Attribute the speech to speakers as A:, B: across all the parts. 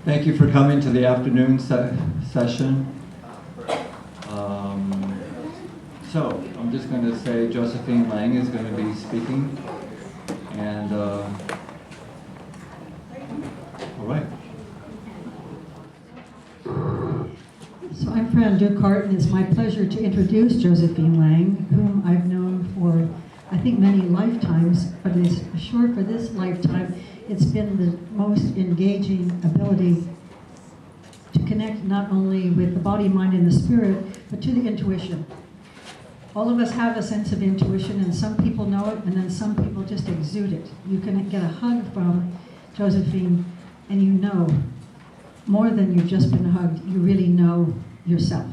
A: Thank you for coming to the afternoon session. So, I'm just going to say Josephine Lang is going to be speaking. And, all right.
B: So I'm Fran Ducart, and it's my pleasure to introduce Josephine Lang, whom I've known for, I think, many lifetimes, but it's sure for this lifetime, it's been the most engaging ability to connect not only with the body, mind, and the spirit, but to the intuition. All of us have a sense of intuition, and some people know it, and then some people just exude it. You can get a hug from Josephine, and you know, more than you've just been hugged, you really know yourself.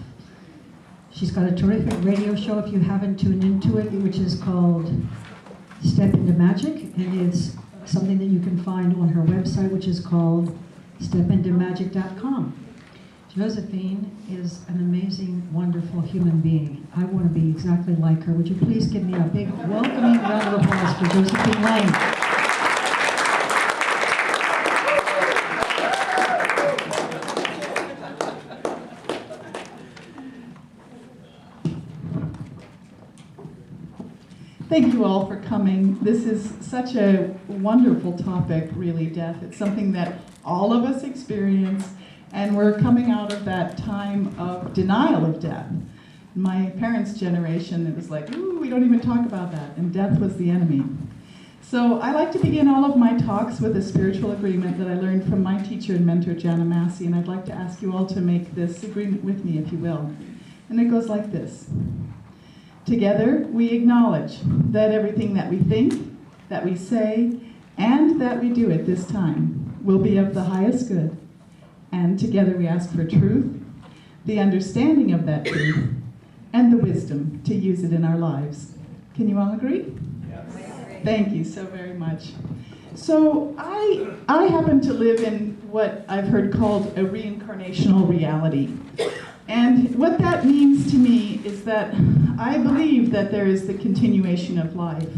B: She's got a terrific radio show, if you haven't tuned into it, which is called Step Into Magic, and it's something that you can find on her website, which is called stepintomagic.com. Josephine is an amazing, wonderful human being. I want to be exactly like her. Would you please give me a big welcoming round of applause for Josephine Lang.
C: Thank you all for coming. This is such a wonderful topic, really, death. It's something that all of us experience, and we're coming out of that time of denial of death. My parents' generation, it was like, ooh, we don't even talk about that, and death was the enemy. So I like to begin all of my talks with a spiritual agreement that I learned from my teacher and mentor, Jana Massey, and I'd like to ask you all to make this agreement with me, if you will. And it goes like this. Together, we acknowledge that everything that we think, that we say, and that we do at this time will be of the highest good. And together we ask for truth, the understanding of that truth, and the wisdom to use it in our lives. Can you all agree? Yes. Thank you so very much. So I happen to live in what I've heard called a reincarnational reality. And what that means to me is that I believe that there is the continuation of life.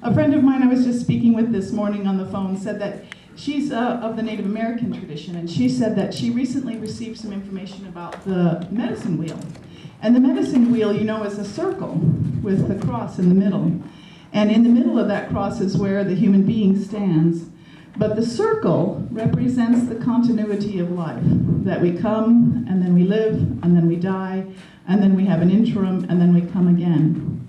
C: A friend of mine I was just speaking with this morning on the phone said that she's of the Native American tradition, and she said that she recently received some information about the medicine wheel. And the medicine wheel, you know, is a circle with the cross in the middle. And in the middle of that cross is where the human being stands. But the circle represents the continuity of life, that we come, and then we live, and then we die, and then we have an interim, and then we come again.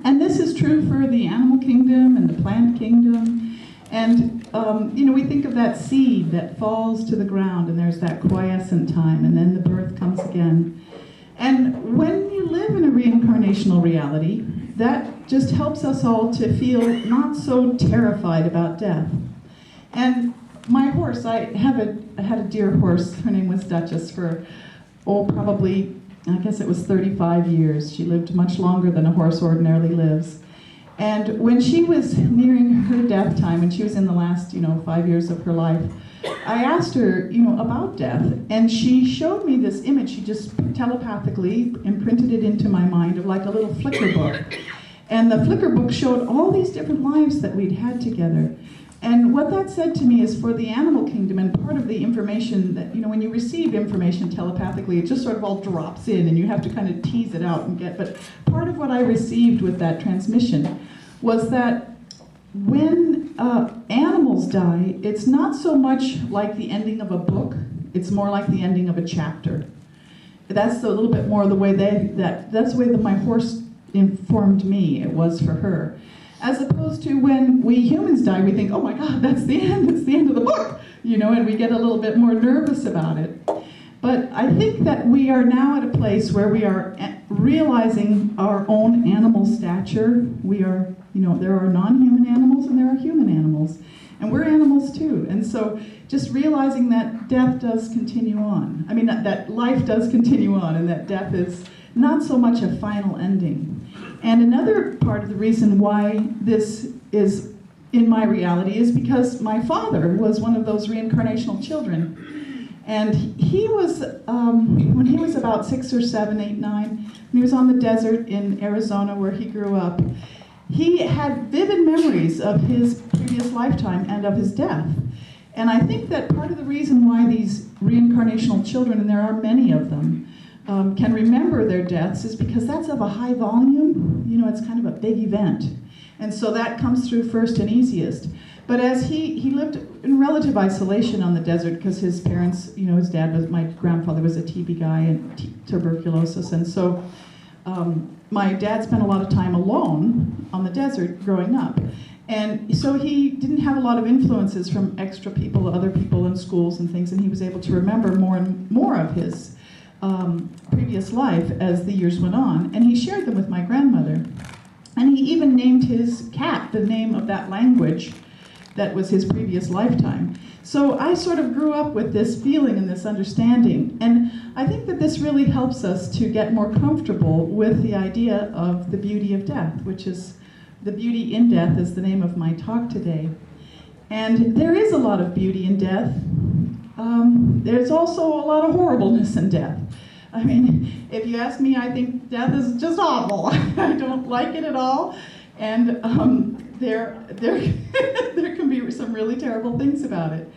C: And this is true for the animal kingdom and the plant kingdom. And, we think of that seed that falls to the ground, and there's that quiescent time, and then the birth comes again. And when you live in a reincarnational reality, that just helps us all to feel not so terrified about death. And my horse, I had a dear horse. Her name was Duchess for, probably, I guess it was 35 years. She lived much longer than a horse ordinarily lives. And when she was nearing her death time, and she was in the last, 5 years of her life, I asked her, about death. And she showed me this image. She just telepathically imprinted it into my mind of like a little flicker book. And the flicker book showed all these different lives that we'd had together. And what that said to me is for the animal kingdom, and part of the information that, when you receive information telepathically, it just sort of all drops in and you have to kind of tease it out and get, but part of what I received with that transmission was that when animals die, it's not so much like the ending of a book, it's more like the ending of a chapter. That's a little bit more the way that's the way that my horse informed me it was for her. As opposed to when we humans die, we think, oh my God, that's the end, it's the end of the book, and we get a little bit more nervous about it. But I think that we are now at a place where we are realizing our own animal stature. We are, there are non-human animals and there are human animals. And we're animals too. And so just realizing that death does continue on. That life does continue on, and that death is not so much a final ending. And another part of the reason why this is in my reality is because my father was one of those reincarnational children. And he was, when he was about 6 or 7, 8, 9, when he was on the desert in Arizona where he grew up, he had vivid memories of his previous lifetime and of his death. And I think that part of the reason why these reincarnational children, and there are many of them, can remember their deaths is because that's of a high volume. You know, it's kind of a big event. And so that comes through first and easiest. But as he lived in relative isolation on the desert because his parents, you know, his dad was, my grandfather was a TB guy and tuberculosis. And so my dad spent a lot of time alone on the desert growing up. And so he didn't have a lot of influences from extra people, other people in schools and things, and he was able to remember more and more of his previous life as the years went on. And he shared them with my grandmother. And he even named his cat the name of that language that was his previous lifetime. So I sort of grew up with this feeling and this understanding. And I think that this really helps us to get more comfortable with the idea of the beauty of death, which is the beauty in death is the name of my talk today. And there is a lot of beauty in death. There's also a lot of horribleness in death. I mean, if you ask me, I think death is just awful. I don't like it at all. And there can be some really terrible things about it.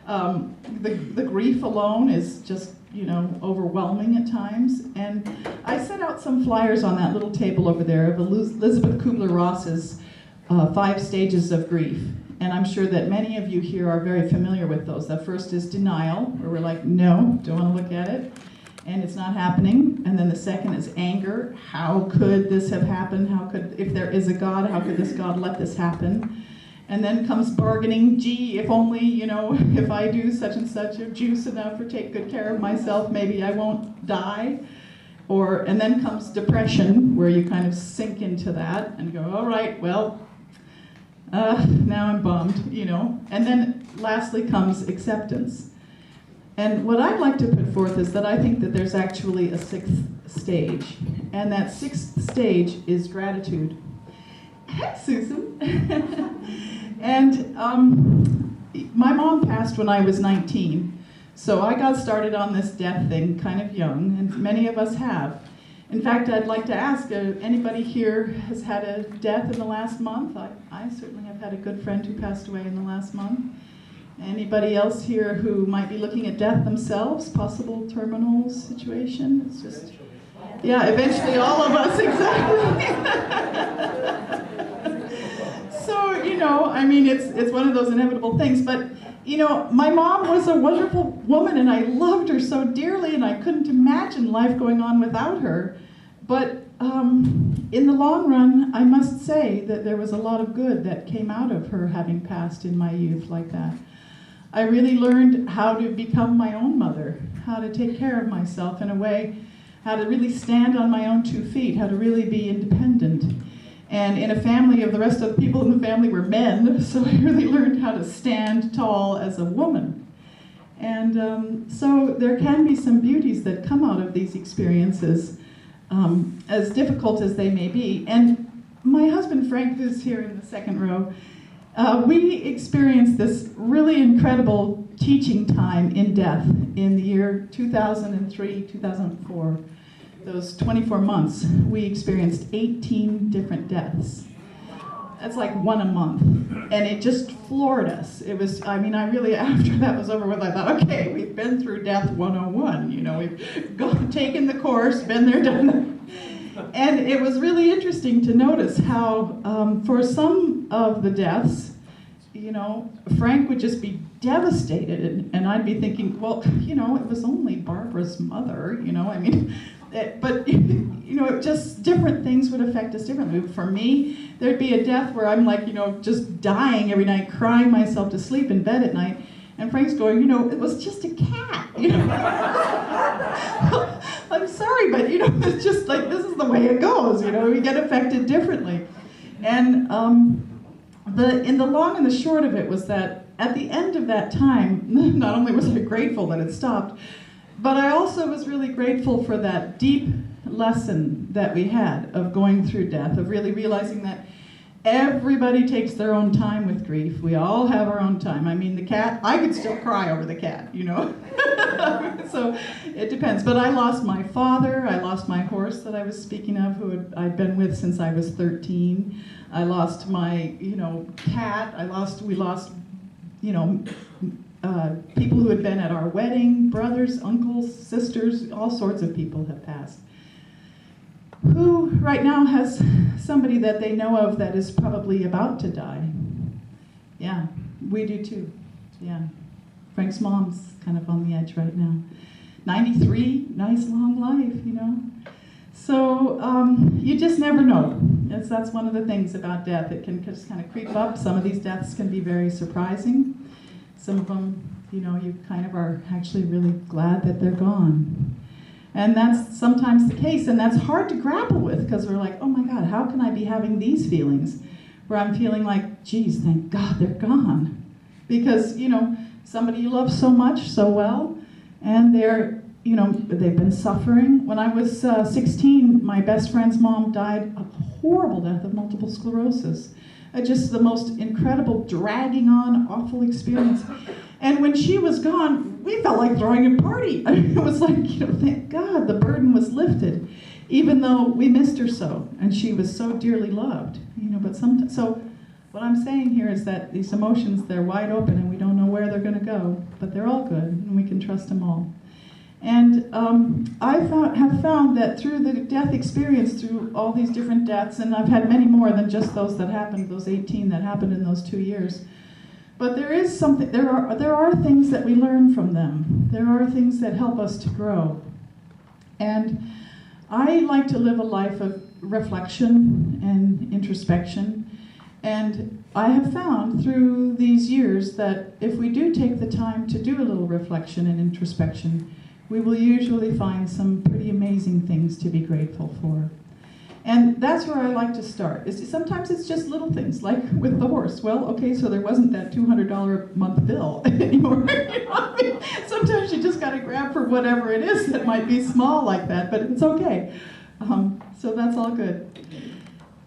C: The grief alone is just, you know, overwhelming at times. And I set out some flyers on that little table over there of Elizabeth Kubler-Ross's 5 stages of grief. And I'm sure that many of you here are very familiar with those. The first is denial, where we're like, no, don't want to look at it. And it's not happening. And then the second is anger. How could this have happened? How could, if there is a God, how could this God let this happen? And then comes bargaining. Gee, if only, you know, if I do such and such, or juice enough, or take good care of myself, maybe I won't die. And then comes depression, where you kind of sink into that and go, all right, well, now I'm bummed, you know. And then lastly comes acceptance. And what I'd like to put forth is that I think that there's actually a 6th stage. And that 6th stage is gratitude. Hi, Susan. And my mom passed when I was 19. So I got started on this death thing kind of young, and many of us have. In fact, I'd like to ask, anybody here has had a death in the last month? I certainly have had a good friend who passed away in the last month. Anybody else here who might be looking at death themselves, possible terminal situation? It's just, yeah, eventually all of us, exactly. So, you know, I mean, it's one of those inevitable things, but, you know, my mom was a wonderful woman and I loved her so dearly and I couldn't imagine life going on without her. But in the long run, I must say that there was a lot of good that came out of her having passed in my youth like that. I really learned how to become my own mother, how to take care of myself in a way, how to really stand on my own 2 feet, how to really be independent. And in a family of the rest of the people in the family were men, so I really learned how to stand tall as a woman. And so there can be some beauties that come out of these experiences, as difficult as they may be. And my husband Frank, who's here in the second row, we experienced this really incredible teaching time in death in the year 2003, 2004. Those 24 months, we experienced 18 different deaths. That's like 1 a month. And it just floored us. It was, I mean, I really, after that was over with, I thought, okay, we've been through Death 101. You know, we've taken the course, been there, done that. And it was really interesting to notice how, for some of the deaths, you know, Frank would just be devastated, and I'd be thinking, well, you know, it was only Barbara's mother, you know, I mean, but, you know, just different things would affect us differently. For me, there'd be a death where I'm like, you know, just dying every night, crying myself to sleep in bed at night, and Frank's going, you know, it was just a cat, you know. I'm sorry, but, you know, it's just like, this is the way it goes, you know, we get affected differently. And in the long and the short of it was that at the end of that time, not only was I grateful that it stopped, but I also was really grateful for that deep lesson that we had of going through death, of really realizing that Everybody takes their own time with grief. We all have our own time. I mean, the cat, I could still cry over the cat, you know. So it depends. But I lost my father. I lost my horse that I was speaking of, I'd been with since I was 13. I lost my, cat. We lost, people who had been at our wedding, brothers, uncles, sisters, all sorts of people have passed. Who right now has somebody that they know of that is probably about to die? Yeah, we do too. Yeah. Frank's mom's kind of on the edge right now. 93, nice long life, So you just never know. That's one of the things about death. It can just kind of creep up. Some of these deaths can be very surprising. Some of them, you kind of are actually really glad that they're gone. And that's sometimes the case, and that's hard to grapple with, because we're like, oh my God, how can I be having these feelings? Where I'm feeling like, geez, thank God they're gone. Because, somebody you love so much, so well, and they've been suffering. When I was 16, my best friend's mom died a horrible death of multiple sclerosis. Just the most incredible, dragging on, awful experience. And when she was gone, we felt like throwing a party. I mean, it was like, thank God the burden was lifted, even though we missed her so, and she was so dearly loved. But sometimes, so what I'm saying here is that these emotions, they're wide open, and we don't know where they're going to go, but they're all good, and we can trust them all. And I have found that through the death experience, through all these different deaths, and I've had many more than just those that happened, those 18 that happened in those 2 years. But there is something. There are things that we learn from them. There are things that help us to grow. And I like to live a life of reflection and introspection. And I have found through these years that if we do take the time to do a little reflection and introspection, we will usually find some pretty amazing things to be grateful for. And that's where I like to start. Sometimes it's just little things, like with the horse. Well, okay, so there wasn't that $200 a month bill anymore. Sometimes you just got to grab for whatever it is that might be small like that, but it's okay. So that's all good.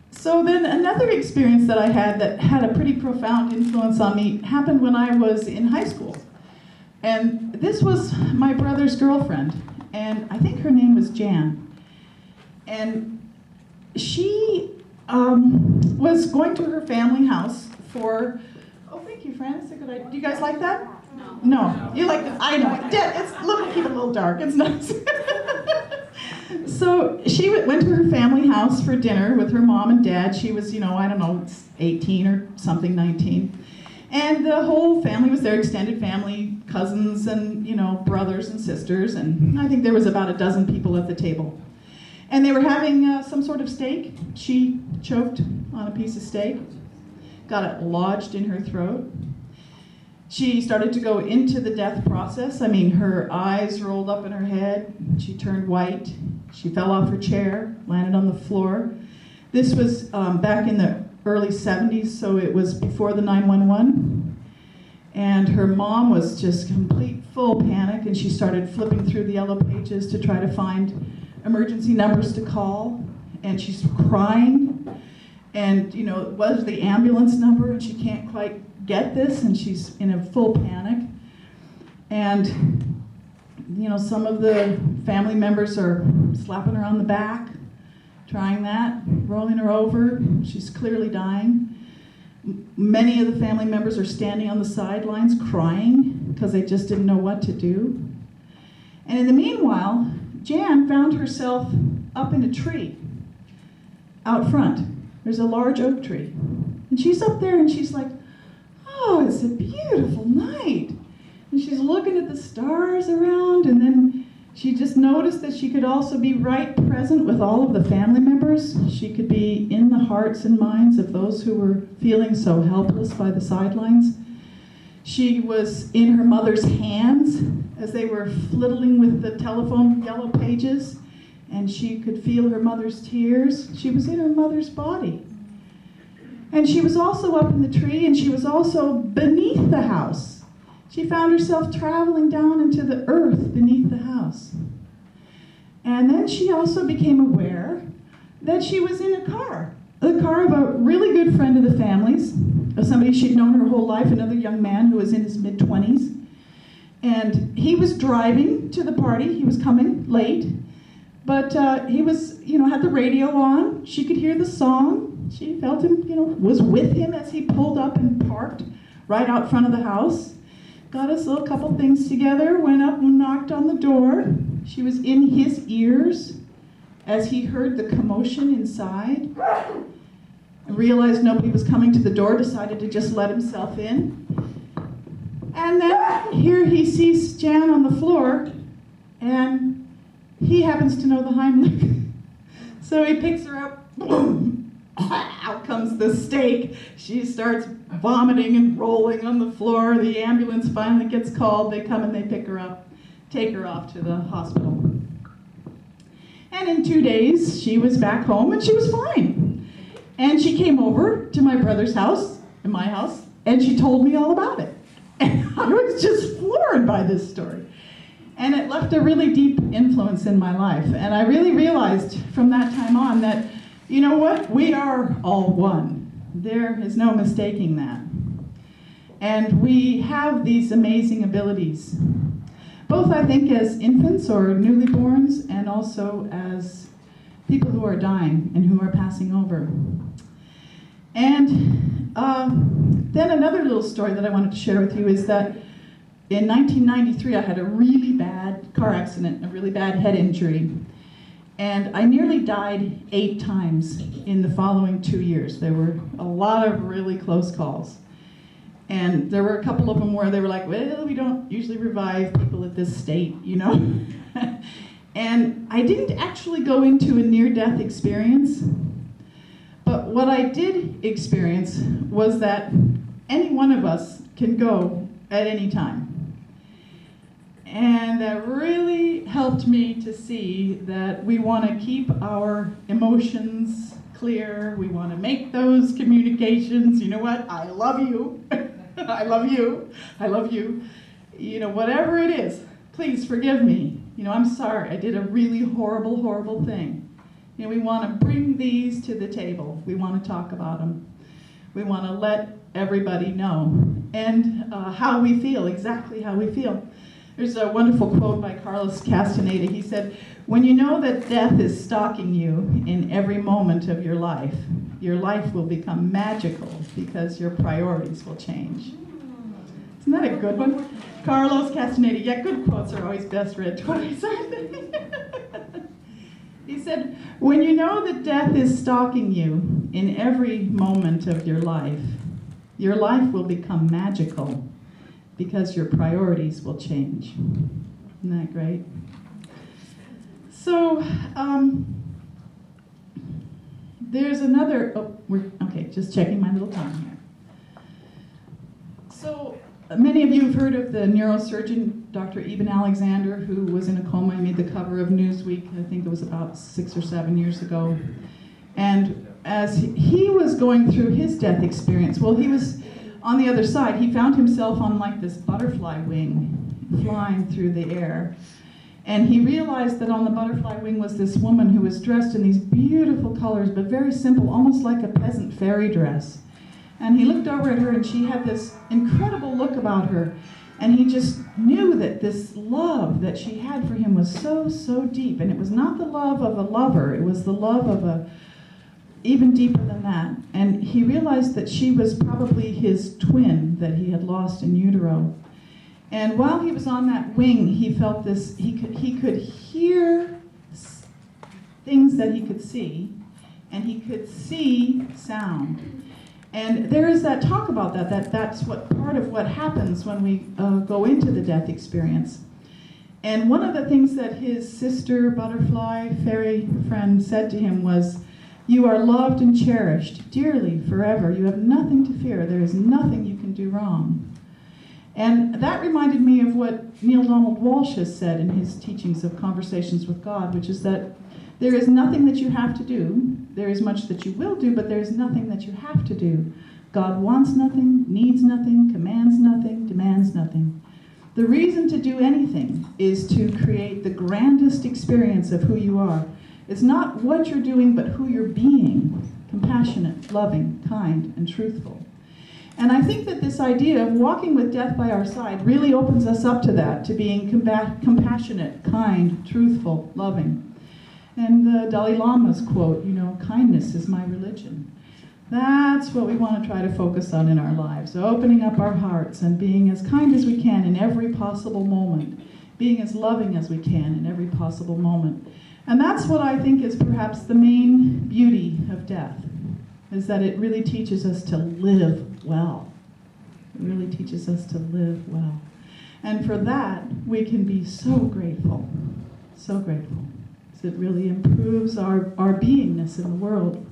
C: So then another experience that I had that had a pretty profound influence on me happened when I was in high school. And this was my brother's girlfriend, and I think her name was Jan. And she was going to her family house for, oh, thank you, Fran. It's a good idea. Do you guys like that? No. You like this? I know. Keep it a little dark. It's nice. So she went to her family house for dinner with her mom and dad. She was, 18 or something, 19. And the whole family was there, extended family, cousins and, brothers and sisters. And I think there was about a dozen people at the table. And they were having some sort of steak. She choked on a piece of steak, got it lodged in her throat. She started to go into the death process. I mean, her eyes rolled up in her head. She turned white. She fell off her chair, landed on the floor. This was back in the early 70s, so it was before the 911. And her mom was just complete full panic, and she started flipping through the yellow pages to try to find emergency numbers to call, and she's crying, and what is the ambulance number, and she can't quite get this, and she's in a full panic. And some of the family members are slapping her on the back, trying that, rolling her over. She's clearly dying. Many of the family members are standing on the sidelines crying because they just didn't know what to do. And in the meanwhile, Jan found herself up in a tree out front. There's a large oak tree. And she's up there and she's like, oh, it's a beautiful night. And she's looking at the stars around, and then she just noticed that she could also be right present with all of the family members. She could be in the hearts and minds of those who were feeling so helpless by the sidelines. She was in her mother's hands as they were fiddling with the telephone yellow pages, and she could feel her mother's tears. She was in her mother's body. And she was also up in the tree, and she was also beneath the house. She found herself traveling down into the earth beneath the house. And then she also became aware that she was in a car. the car of a really good friend of the family's, of somebody she'd known her whole life, another young man who was in his mid-20s. And he was driving to the party. He was coming late. But he was, had the radio on. She could hear the song. She felt him, was with him as he pulled up and parked right out front of the house. Got us a little couple things together, went up and knocked on the door. She was in his ears as he heard the commotion inside. Realized nobody was coming to the door, decided to just let himself in. And then here he sees Jan on the floor, and he happens to know the Heimlich. So he picks her up, boom, out comes the steak. She starts vomiting and rolling on the floor. The ambulance finally gets called. They come and they pick her up, take her off to the hospital. And in 2 days, she was back home and she was fine. And she came over to my brother's house, and my house, and she told me all about it. And I was just floored by this story. And it left a really deep influence in my life. And I really realized from that time on that, you know what? We are all one. There is no mistaking that. And we have these amazing abilities, both I think as infants or newly borns, and also as people who are dying and who are passing over. And then another little story that I wanted to share with you is that in 1993, I had a really bad car accident, a really bad head injury. And I nearly died 8 times in the following 2 years. There were a lot of really close calls. And there were a couple of them where they were like, well, we don't usually revive people at this state, And I didn't actually go into a near-death experience. But what I did experience was that any one of us can go at any time. And that really helped me to see that we want to keep our emotions clear. We want to make those communications. You know what? I love you. I love you. I love you. Whatever it is, please forgive me. I'm sorry. I did a really horrible, horrible thing. We want to bring these to the table. We want to talk about them. We want to let everybody know. And how we feel, exactly how we feel. There's a wonderful quote by Carlos Castaneda. He said, when you know that death is stalking you in every moment of your life will become magical because your priorities will change. Isn't that a good one? Carlos Castaneda. Yeah, good quotes are always best read twice, aren't they? He said, when you know that death is stalking you in every moment of your life will become magical because your priorities will change. Isn't that great? So, there's another, just checking my little time here. So, many of you have heard of the neurosurgeon, Dr. Eben Alexander, who was in a coma. He made the cover of Newsweek, I think it was about 6 or 7 years ago. And as he was going through his death experience, well, he was on the other side. He found himself on like this butterfly wing, flying through the air. And he realized that on the butterfly wing was this woman who was dressed in these beautiful colors, but very simple, almost like a peasant fairy dress. And he looked over at her, and she had this incredible look about her. And he just knew that this love that she had for him was so, so deep. And it was not the love of a lover. It was the love of a even deeper than that. And he realized that she was probably his twin that he had lost in utero. And while he was on that wing, he felt this, he could hear things that he could see, and he could see sound. And there is that talk about that's what part of what happens when we go into the death experience. And one of the things that his sister, butterfly, fairy friend said to him was, you are loved and cherished dearly forever. You have nothing to fear. There is nothing you can do wrong. And that reminded me of what Neil Donald Walsh has said in his teachings of Conversations with God, which is that there is nothing that you have to do. There is much that you will do, but there is nothing that you have to do. God wants nothing, needs nothing, commands nothing, demands nothing. The reason to do anything is to create the grandest experience of who you are. It's not what you're doing, but who you're being. compassionate, loving, kind, and truthful. And I think that this idea of walking with death by our side really opens us up to that, to being compassionate, kind, truthful, loving. And the Dalai Lama's quote, kindness is my religion. That's what we want to try to focus on in our lives, opening up our hearts and being as kind as we can in every possible moment, being as loving as we can in every possible moment. And that's what I think is perhaps the main beauty of death, is that it really teaches us to live well. It really teaches us to live well. And for that, we can be so grateful, because it really improves our beingness in the world.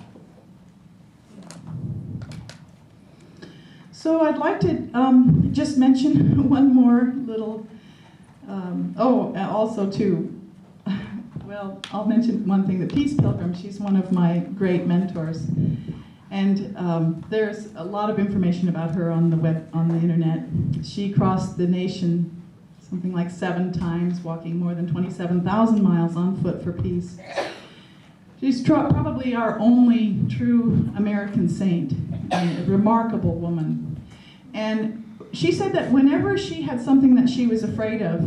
C: So I'd like to just mention one more little, also too, well, I'll mention one thing, that Peace Pilgrim, she's one of my great mentors. And there's a lot of information about her on the internet. She crossed the nation something like 7 times, walking more than 27,000 miles on foot for peace. She's probably our only true American saint, a remarkable woman. And she said that whenever she had something that she was afraid of,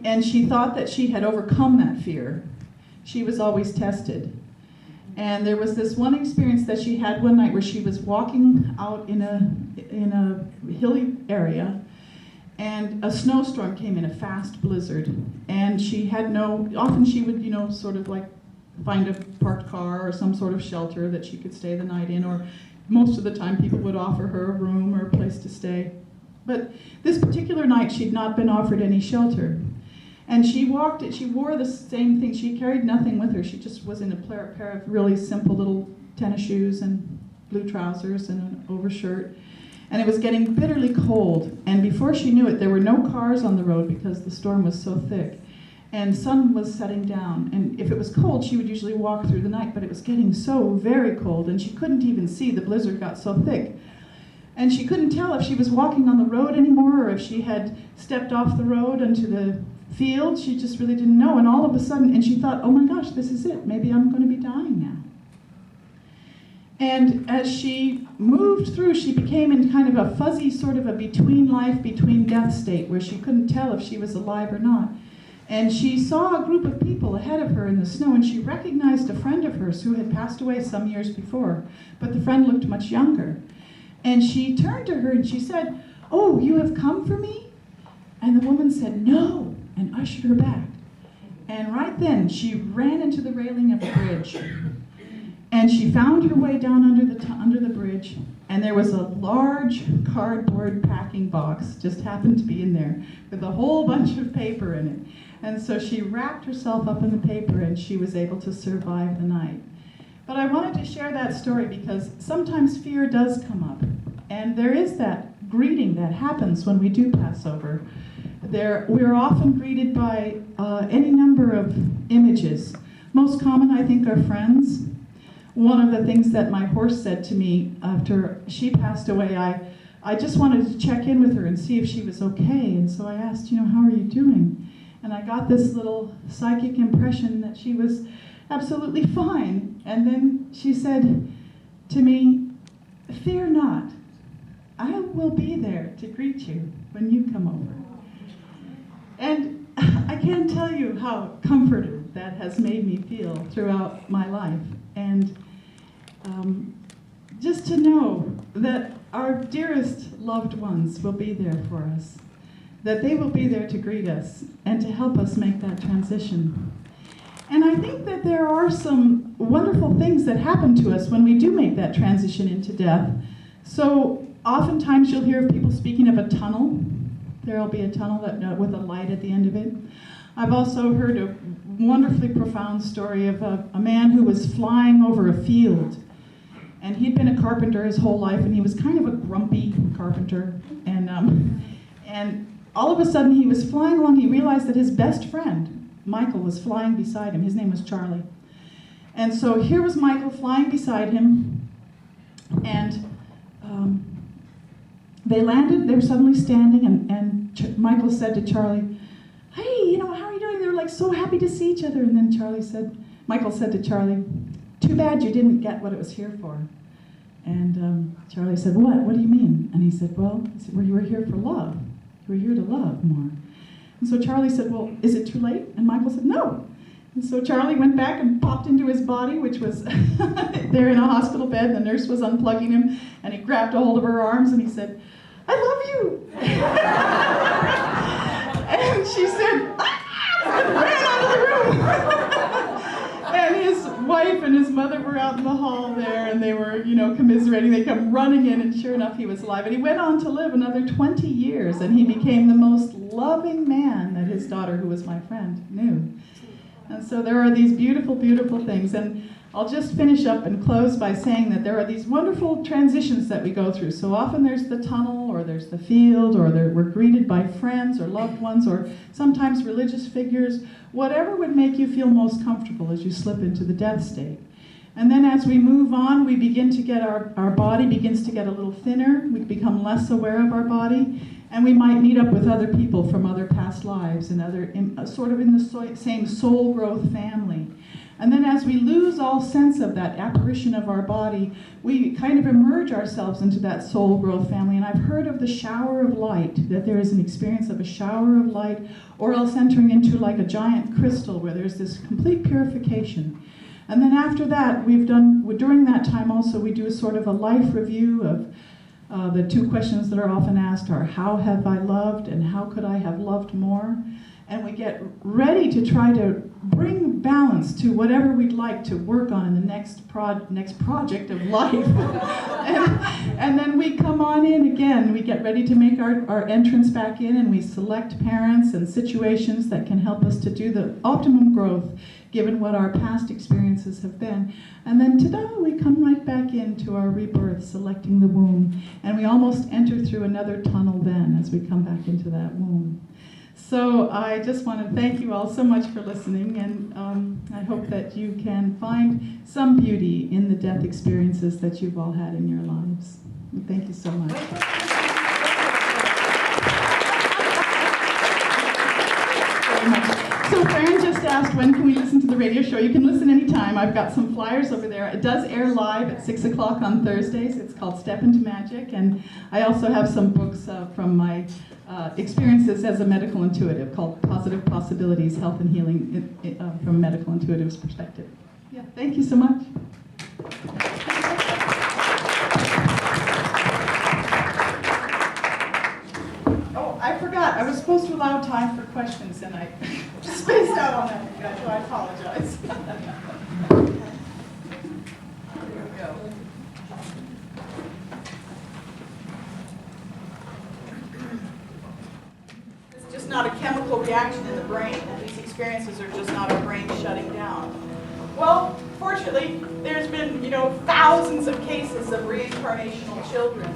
C: and she thought that she had overcome that fear, she was always tested. And there was this one experience that she had one night where she was walking out in a hilly area, and a snowstorm came in, a fast blizzard. And she had often she would, sort of like find a parked car or some sort of shelter that she could stay the night in, or most of the time people would offer her a room or a place to stay. But this particular night she'd not been offered any shelter. And she wore the same thing. She carried nothing with her. She just was in a pair of really simple little tennis shoes and blue trousers and an overshirt. And it was getting bitterly cold. And before she knew it, there were no cars on the road because the storm was so thick. And sun was setting down. And if it was cold, she would usually walk through the night, but it was getting so very cold, and she couldn't even see. The blizzard got so thick. And she couldn't tell if she was walking on the road anymore or if she had stepped off the road onto the field. She just really didn't know. And all of a sudden, and she thought, oh my gosh, this is it. Maybe I'm going to be dying now. And as she moved through, she became in kind of a fuzzy sort of a between life, between death state, where she couldn't tell if she was alive or not. And she saw a group of people ahead of her in the snow, and she recognized a friend of hers who had passed away some years before, but the friend looked much younger. And she turned to her and she said, "Oh, you have come for me?" And the woman said, "No," and ushered her back. And right then, she ran into the railing of the bridge. And she found her way down under the bridge, and there was a large cardboard packing box, just happened to be in there, with a whole bunch of paper in it. And so she wrapped herself up in the paper, and she was able to survive the night. But I wanted to share that story because sometimes fear does come up, and there is that greeting that happens when we do pass over. We're often greeted by any number of images. Most common, I think, are friends. One of the things that my horse said to me after she passed away, I just wanted to check in with her and see if she was okay. And so I asked, how are you doing? And I got this little psychic impression that she was absolutely fine. And then she said to me, "Fear not, I will be there to greet you when you come over." And I can't tell you how comforted that has made me feel throughout my life. And just to know that our dearest loved ones will be there for us, that they will be there to greet us and to help us make that transition. And I think that there are some wonderful things that happen to us when we do make that transition into death. So oftentimes you'll hear people speaking of a tunnel. There'll be a tunnel with a light at the end of it. I've also heard a wonderfully profound story of a man who was flying over a field. And he'd been a carpenter his whole life, and he was kind of a grumpy carpenter. And all of a sudden he was flying along, he realized that his best friend, Michael, was flying beside him. His name was Charlie. And so here was Michael flying beside him, and they landed, they were suddenly standing, and Michael said to Charlie, "Hey, how are you doing?" They were like so happy to see each other. And then Michael said to Charlie, too bad you didn't get what it was here for. And Charlie said, what do you mean? And he said, well, you were here for love. You were here to love more. And so Charlie said, well, is it too late? And Michael said, no. And so Charlie went back and popped into his body, which was there in a hospital bed. The nurse was unplugging him, and he grabbed a hold of her arms and he said, I love you. And she said, ah! And ran out of the room. And his wife and his mother were out in the hall there, and they were, commiserating. They come running in, and sure enough, he was alive. And he went on to live another 20 years, and he became the most loving man that his daughter, who was my friend, knew. And so there are these beautiful, beautiful things. And I'll just finish up and close by saying that there are these wonderful transitions that we go through. So often there's the tunnel, or there's the field, or we're greeted by friends or loved ones, or sometimes religious figures. Whatever would make you feel most comfortable as you slip into the death state. And then as we move on, we begin to get our body begins to get a little thinner. We become less aware of our body. And we might meet up with other people from other past lives and sort of in the same soul growth family. And then as we lose all sense of that apparition of our body, we kind of emerge ourselves into that soul growth family. And I've heard of the shower of light, that there is an experience of a shower of light, or else entering into like a giant crystal where there's this complete purification. And then after that, during that time also, we do a sort of a life review of the two questions that are often asked are, how have I loved and how could I have loved more? And we get ready to try to bring balance to whatever we'd like to work on in the next project of life. and then we come on in again. We get ready to make our entrance back in, and we select parents and situations that can help us to do the optimum growth given what our past experiences have been. And then, ta-da, we come right back into our rebirth, selecting the womb. And we almost enter through another tunnel then as we come back into that womb. So I just want to thank you all so much for listening, and I hope that you can find some beauty in the death experiences that you've all had in your lives. Thank you so much. So Fran just asked, when can we listen to the radio show? You can listen anytime. I've got some flyers over there. It does air live at 6 o'clock on Thursdays. It's called Step Into Magic. And I also have some books from my experiences as a medical intuitive called Positive Possibilities, Health and Healing from a Medical Intuitive's Perspective. Yeah, thank you so much. Oh, I forgot. I was supposed to allow time for questions, and I spaced out on that, so I apologize. Here we go. It's just not a chemical reaction in the brain, and these experiences are just not our brain shutting down. Well, fortunately, there's been, thousands of cases of reincarnational children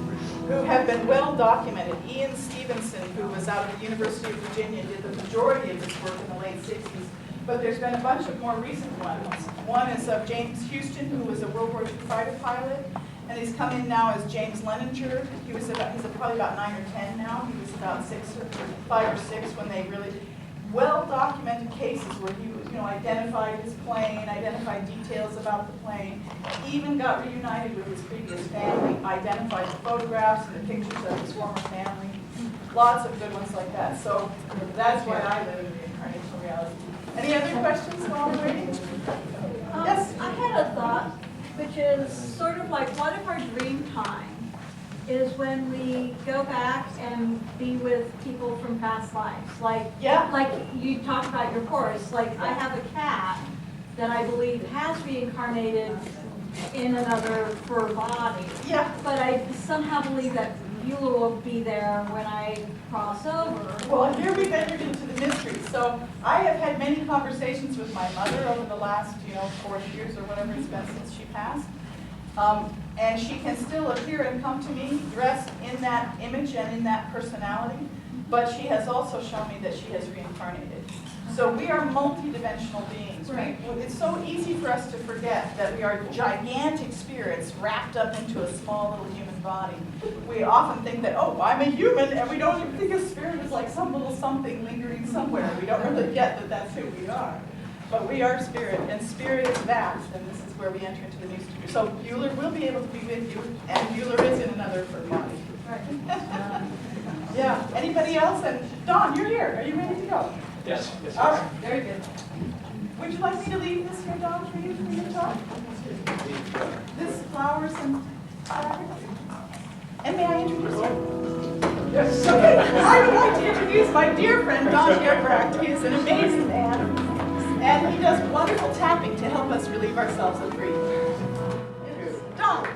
C: who have been well documented. Ian Stevenson, who was out of the University of Virginia, did the majority of this work in the late 60s. But there's been a bunch of more recent ones. One is of James Houston, who was a World War II fighter pilot, and he's come in now as James Leninger. He's probably about 9 or 10 now. He was about 5 or 6 when they really well-documented cases where he identified his plane, identified details about the plane, even got reunited with his previous family, identified the photographs and the pictures of his former family. Lots of good ones like that. So that's why I live in reincarnational reality. Any other questions while we're waiting? Yes?
D: I had a thought, which is sort of like, what if our dream time is when we go back and be with people from past lives? Like you talked about your horse. Like, I have a cat that I believe has reincarnated in another fur body.
C: Yeah.
D: But I somehow believe that you will be there when I cross over.
C: Well, here we've entered into the mystery. So I have had many conversations with my mother over the last, 40 years or whatever it's been since she passed. And she can still appear and come to me dressed in that image and in that personality, but she has also shown me that she has reincarnated. So we are multidimensional beings.
D: Right.
C: It's so easy for us to forget that we are gigantic spirits wrapped up into a small little human body. We often think that, oh, I'm a human, and we don't even think a spirit is like some little something lingering somewhere. We don't really get that that's who we are. But we are spirit, and spirit is vast, and this is where we enter into the new studio. So Bueller will be able to be with you, and Bueller is in another fur body. Yeah. Anybody else? And Dawn, you're here. Are you ready to go?
E: Yes.
C: All right. Very good. Would you like me to leave this here, Dawn, for you for your talk? This flowers and fabric. And may I introduce you? Yes. Okay. I would like to introduce my dear friend Don Gerbracht. He is an amazing man, and he does wonderful tapping to help us relieve ourselves of grief. Don.